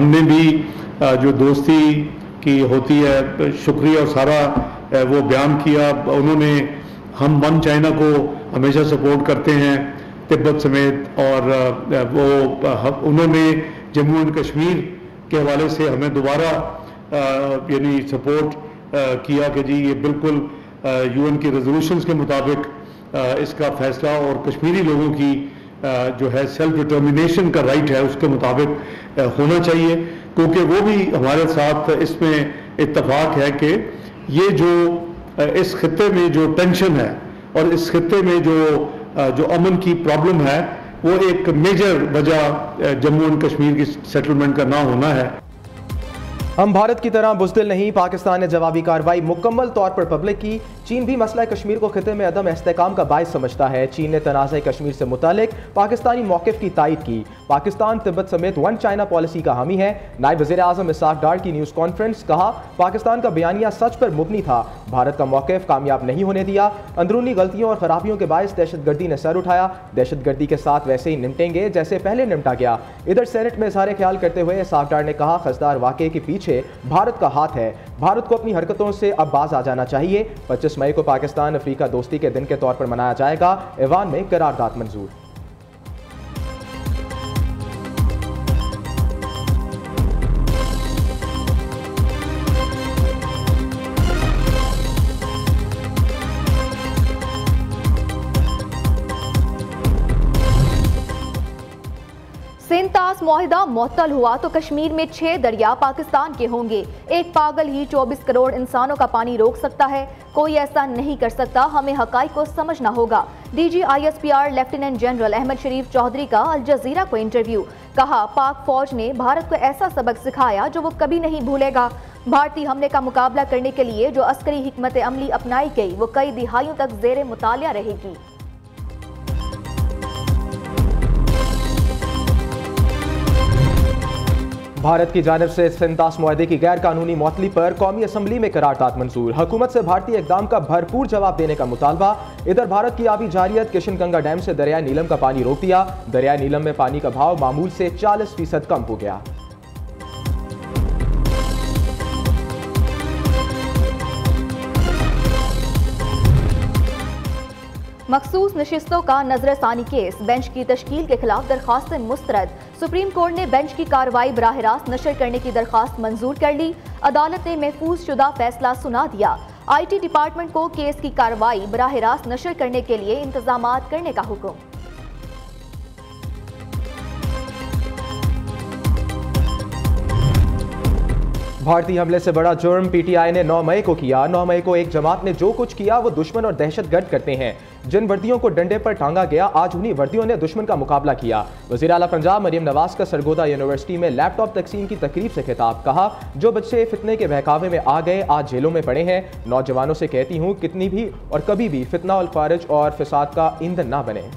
हमने भी जो दोस्ती की होती है शुक्रिया और सारा वो बयान किया। उन्होंने हम वन चाइना को हमेशा सपोर्ट करते हैं तिब्बत समेत, और वो उन्होंने जम्मू एंड कश्मीर के हवाले से हमें दोबारा यानी सपोर्ट किया कि जी ये बिल्कुल यूएन की रेजोल्यूशंस के मुताबिक इसका फैसला और कश्मीरी लोगों की जो है सेल्फ डिटर्मिनेशन का राइट है उसके मुताबिक होना चाहिए, क्योंकि वो भी हमारे साथ इसमें इत्तफाक है कि ये जो इस खित्ते में जो टेंशन है और इस खित्ते में जो अमन की प्रॉब्लम है वो एक मेजर वजह जम्मू एंड कश्मीर की सेटलमेंट का ना होना है। हम भारत की तरह बुज़दिल नहीं, पाकिस्तान ने जवाबी कार्रवाई मुकम्मल तौर पर पब्लिक की। चीन भी मसला कश्मीर को खिते में अदम इस्तेहकाम का बाइस समझता है। चीन ने तनाज़ा कश्मीर से मुतालिक पाकिस्तानी मौक़िफ़ की तायद की। पाकिस्तान तिब्बत समेत वन चाइना पॉलिसी का हामी है। नायब वज़ीर आज़म इसाक डार की न्यूज़ कॉन्फ्रेंस, कहा पाकिस्तान का बयानिया सच पर मुबनी था, भारत का मौक़िफ़ कामयाब नहीं होने दिया। अंदरूनी गलतियों और ख़राबियों के बायस दहशतगर्दी ने सर उठाया, दहशतगर्दी के साथ वैसे ही निपटेंगे जैसे पहले निपटा गया। इधर सेनेट में इज़हार ख्याल करते हुए इसाक डार ने कहा खसदार वाक़े के पीछे भारत का हाथ है, भारत को अपनी हरकतों से अब बाज आ जाना चाहिए। 25 मई को पाकिस्तान अफ्रीका दोस्ती के दिन के तौर पर मनाया जाएगा। ऐवान में करारदाद मंजूर। सिंतास मुआहिदा मुअत्तल हुआ तो कश्मीर में 6 दरिया पाकिस्तान के होंगे। एक पागल ही 24 करोड़ इंसानों का पानी रोक सकता है, कोई ऐसा नहीं कर सकता। हमें हकाइक को समझना होगा। DG ISPR lieutenant general Ahmed Sharif Chaudhry का अल जजीरा को इंटरव्यू, कहा पाक फौज ने भारत को ऐसा सबक सिखाया जो वो कभी नहीं भूलेगा। भारतीय हमले का मुकाबला करने के लिए जो अस्करी हिकमत अमली अपनाई गई वो कई दिहाइयों तक जेर मुतालिया रहेगी। भारत की जानिब से सिंतास मुआहदे की गैर कानूनी मुअत्तली पर कौमी असम्बली में करारदाद मंजूर। हुकूमत से भारतीय इक़दाम का भरपूर जवाब देने का मुतालबा। इधर भारत की आबी जारियत किशनगंगा डैम से दरिया नीलम का पानी रोक दिया। दरिया नीलम में पानी का भाव मामूल से 40% कम हो गया। मखसूस नशिस्तों का नजरसानी केस, बेंच की तश्कील के खिलाफ दरख्वास्तें मुस्तरद। सुप्रीम कोर्ट ने बेंच की कार्रवाई बराह रास्त नशर करने की दरख्वास्त मंजूर कर ली। अदालत ने महफूज शुदा फैसला सुना दिया। IT डिपार्टमेंट को केस की कार्रवाई बराह रास्त नशर करने के लिए इंतजामात करने का हुक्म। भारतीय हमले से बड़ा जुर्म PTI ने 9 मई को किया। 9 मई को एक जमात ने जो कुछ किया वो दुश्मन और दहशतगर्द करते हैं। जिन वर्दियों को डंडे पर टांगा गया, आज उन्हीं वर्दियों ने दुश्मन का मुकाबला किया। वज़ीर आला पंजाब मरियम नवाज का सरगोदा यूनिवर्सिटी में लैपटॉप तकसीम की तकरीब से खिताब, कहा जो बच्चे फितने के बहकावे में आ गए आज जेलों में पड़े हैं। नौजवानों से कहती हूँ कितनी भी और कभी भी फितना और फारिज और फिसाद का ईंधन ना बने।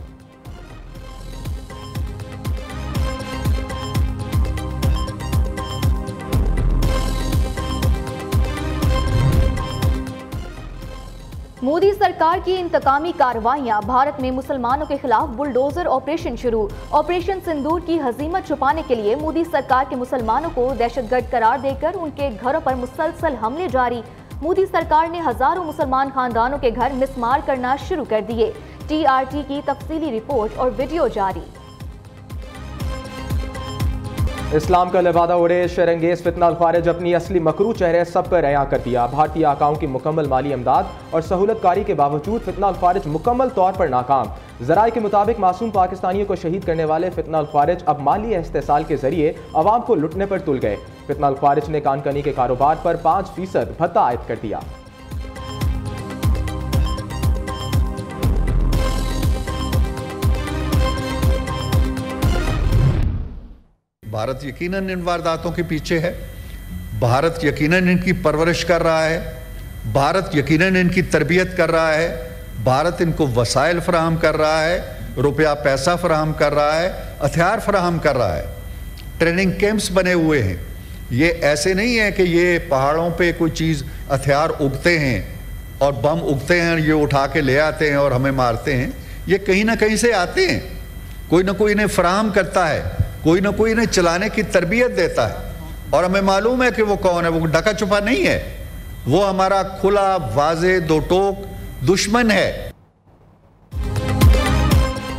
मोदी सरकार की इंतकामी कार्रवाइयां, भारत में मुसलमानों के खिलाफ बुलडोजर ऑपरेशन शुरू। ऑपरेशन सिंदूर की हजीमत छुपाने के लिए मोदी सरकार के मुसलमानों को दहशतगर्द करार देकर उनके घरों पर मुसलसल हमले जारी। मोदी सरकार ने हजारों मुसलमान खानदानों के घर मिसमार करना शुरू कर दिए। TRT की तफसीली रिपोर्ट और वीडियो जारी। इस्लाम का लिबादा उड़े, शरंगेज फितना अल-खारिज अपनी असली मकरू चेहरे सब पर अयां कर दिया। भारतीय आकाओं की मुकम्मल माली इमदाद और सहूलतकारी के बावजूद फितना अल-खारिज मुकम्मल तौर पर नाकाम। ज़राए के मुताबिक मासूम पाकिस्तानियों को शहीद करने वाले फितना अल-खारिज अब माली इस्तेसाल के जरिए अवाम को लुटने पर तुल गए। फितना अल-खारिज ने कानकनी के कारोबार पर 5% भत्ता आयद कर दिया। भारत यकीनन इन वारदातों के पीछे है। भारत यकीनन इनकी परवरिश कर रहा है। भारत यकीनन इनकी तरबियत कर रहा है। भारत इनको वसाइल फराहम कर रहा है, रुपया पैसा फराहम कर रहा है, हथियार फराहम कर रहा है। ट्रेनिंग कैंप्स बने हुए हैं। ये ऐसे नहीं है कि ये पहाड़ों पे कोई चीज़ हथियार उगते हैं और बम उगते हैं, ये उठा के ले आते हैं और हमें मारते हैं। ये कहीं ना कहीं से आते हैं, कोई ना कोई इन्हें फराहम करता है, कोई ना कोई इन्हें चलाने की तरबियत देता है। और हमें मालूम है कि वो कौन है, वो ढका छुपा नहीं है, वो हमारा खुला वाज़े दो टोक दुश्मन है।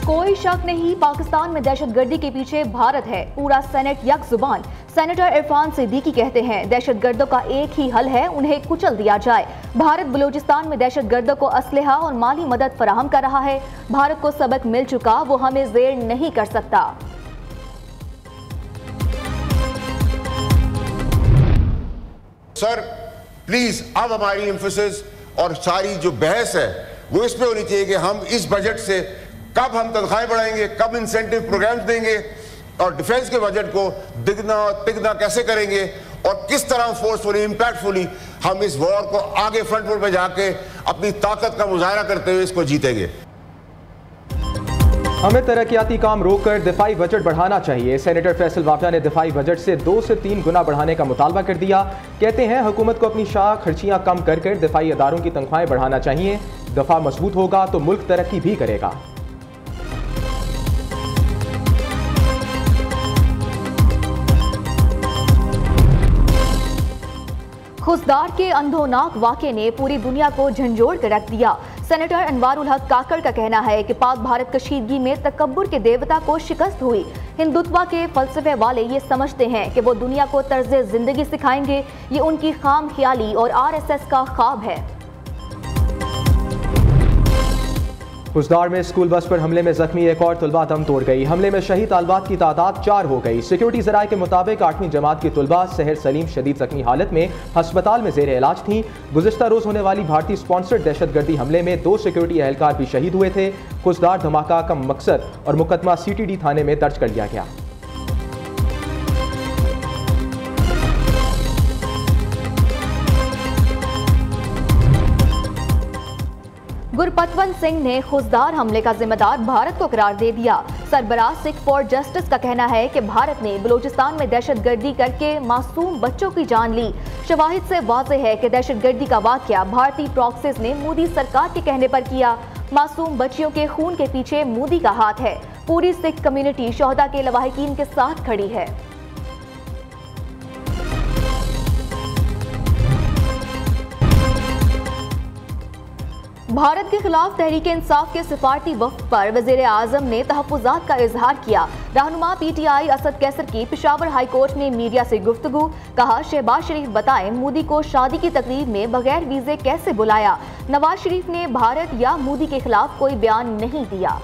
कोई शक नहीं, पाकिस्तान में दहशतगर्दी के पीछे भारत है। पूरा सेनेट यक जुबान। सेनेटर इरफान सिद्दीकी कहते हैं दहशतगर्दों का एक ही हल है, उन्हें कुचल दिया जाए। भारत बलूचिस्तान में दहशतगर्दों को असलहा और माली मदद फराहम कर रहा है। भारत को सबक मिल चुका, वो हमें जेर नहीं कर सकता। सर प्लीज अब हमारी एम्फेसिस और सारी जो बहस है वो इस पे होनी चाहिए कि हम इस बजट से कब हम तनख्वाहें बढ़ाएंगे, कब इंसेंटिव प्रोग्राम्स देंगे और डिफेंस के बजट को दिगना तिगना कैसे करेंगे और किस तरह फोर्सफुली इंपैक्टफुली हम इस वॉर को आगे फ्रंट फुट पे जाके अपनी ताकत का मुजाहरा करते हुए इसको जीतेंगे। हमें तरक्याती काम रोककर दिफाई बजट बढ़ाना चाहिए। सेनेटर फैसल वाफिया ने दिफाई बजट से 2 से 3 गुना बढ़ाने का मुतालबा कर दिया। कहते हैं हुकूमत को अपनी शाह खर्चियां कम कर दिफाई अदारों की तनख्वाहें बढ़ाना चाहिए। दफा मजबूत होगा तो मुल्क तरक्की भी करेगा। खुसदार के अंधोनाक वाक़े ने पूरी दुनिया को झंझोड़ कर रख दिया। सेनेटर अनवारुल हक काकड़ का कहना है कि पाक भारत कशीदगी में तकब्बुर के देवता को शिकस्त हुई। हिंदुत्व के फलसफे वाले ये समझते हैं कि वो दुनिया को तर्ज जिंदगी सिखाएंगे। ये उनकी खाम ख्याली और RSS का ख्वाब है। खुसदार में स्कूल बस पर हमले में जख्मी एक और तुलबा दम तोड़ गई। हमले में शहीद तालबात की तादाद 4 हो गई। सिक्योरिटी ज़राए के मुताबिक 8वीं जमात की तुलबा सहर सलीम शदीद जख्मी हालत में हस्पताल में जेर इलाज थी। गुज़िश्ता रोज होने वाली भारतीय स्पॉन्सर्ड दहशतगर्दी हमले में 2 सिक्योरिटी एहलकार भी शहीद हुए थे। खुसदार धमाका का मकसद और मुकदमा CTD थाने में दर्ज कर लिया गया। गुरपतवंत सिंह ने खुसदार हमले का जिम्मेदार भारत को करार दे दिया। सरबराह सिख फॉर जस्टिस का कहना है कि भारत ने बलूचिस्तान में दहशतगर्दी करके मासूम बच्चों की जान ली। शवाहिद से वाज़ेह है कि दहशतगर्दी का वाक़या भारतीय प्रॉक्सीज ने मोदी सरकार के कहने पर किया। मासूम बच्चियों के खून के पीछे मोदी का हाथ है। पूरी सिख कम्युनिटी शोहदा के लवाहिकीन के साथ खड़ी है। भारत के खिलाफ तहरीक इंसाफ के सिफारती वफ्द पर वज़ीर आज़म ने तहफ़्फ़ुज़ात का इजहार किया। रहनुमा PTI असद कैसर की पेशावर हाई कोर्ट में मीडिया से गुफ्तगू। कहा शहबाज शरीफ बताएं मोदी को शादी की तकरीब में बगैर वीज़े कैसे बुलाया। नवाज शरीफ ने भारत या मोदी के खिलाफ कोई बयान नहीं दिया।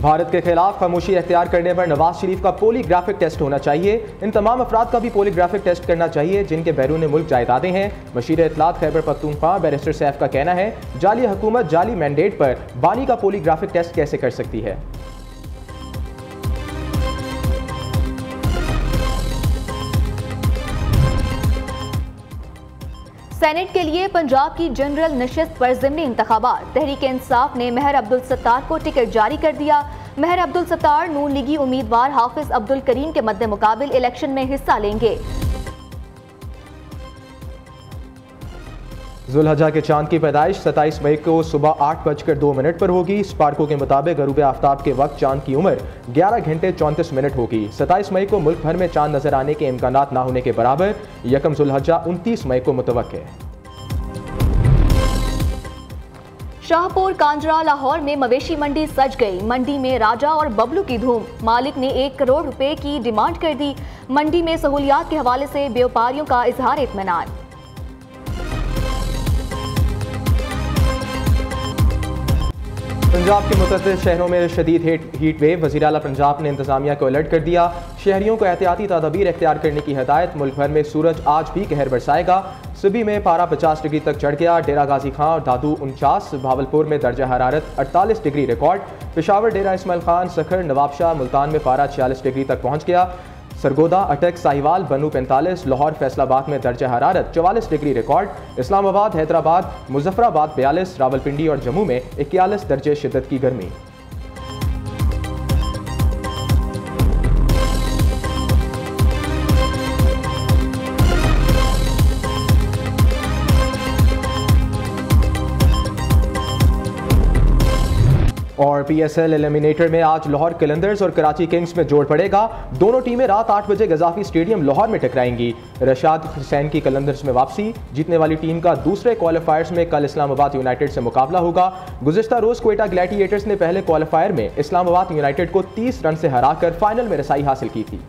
भारत के खिलाफ खामोशी अख्तियार करने पर नवाज शरीफ का पॉलीग्राफिक टेस्ट होना चाहिए। इन तमाम अफराद का भी पॉलीग्राफिक टेस्ट करना चाहिए जिनके बैरून मुल्क जायदादें हैं। मशीर इत्तलात खैबर पख्तूनख्वा बैरिस्टर सैफ का कहना है जाली हुकूमत जाली मैंडेट पर बानी का पॉलीग्राफिक टेस्ट कैसे कर सकती है। सेनेट के लिए पंजाब की जनरल नशिस्त पर ज़िमनी इंतखाबात। तहरीक इंसाफ ने महर अब्दुल सत्तार को टिकट जारी कर दिया। महर अब्दुल सत्तार नून लीगी उम्मीदवार हाफिज अब्दुल करीम के मद्दे मुकाबिल इलेक्शन में हिस्सा लेंगे। जुल्हज्जा के चांद की पैदाइश 27 मई को सुबह 8:02 पर होगी। स्पार्को के मुताबिक गरूब आफ्ताब के वक्त चांद की उम्र 11 घंटे 34 मिनट होगी। 27 मई को मुल्क भर में चांद नजर आने के इम्कानात ना होने के बराबर। यकम जुल्हज्जा 29 मई को मुतवक्के। शाहपुर कांजरा लाहौर में मवेशी मंडी सज गई। मंडी में राजा और बबलू की धूम। मालिक ने 1 करोड़ रुपए की डिमांड कर दी। मंडी में सहूलियात के हवाले से व्यापारियों का इजहार इत्मीनान। पंजाब के मुतअद्दिद शहरों में शदीद हीट वेव। वज़ीर आला पंजाब ने इंतजामिया को अलर्ट कर दिया। शहरियों को एहतियाती तदाबीर इख्तियार करने की हिदायत। मुल्क भर में सूरज आज भी कहर बरसाएगा। सुबह में पारा 50 डिग्री तक चढ़ गया। डेरा गाजी खां और दादू 49। भावलपुर में दर्जा हरारत 48 डिग्री रिकॉर्ड। पेशावर डेरा इस्माइल खान सखर नवाबशाह मुल्तान में पारा 46 डिग्री तक पहुँच गया। सरगोदा अटक साहिवाल बनू 45। लाहौर फैसलाबाद में दर्जा हरारत 44 डिग्री रिकॉर्ड। इस्लामाबाद हैदराबाद मुजफ्फराबाद 42। रावलपिंडी और जम्मू में 41 दर्जे शिद्दत की गर्मी। और PSL एलिमिनेटर में आज लाहौर कलंदर्स और कराची किंग्स में जोड़ पड़ेगा। दोनों टीमें रात 8 बजे गजाफी स्टेडियम लाहौर में टकराएंगी। रशाद हुसैन की कलंदर्स में वापसी। जीतने वाली टीम का दूसरे क्वालिफायर्स में कल इस्लामाबाद यूनाइटेड से मुकाबला होगा। गुज़िश्ता रोज क्वेटा ग्लैडिएटर्स ने पहले क्वालिफायर में इस्लामाबाद यूनाइटेड को 30 रन से हराकर फाइनल में रसाई हासिल की थी।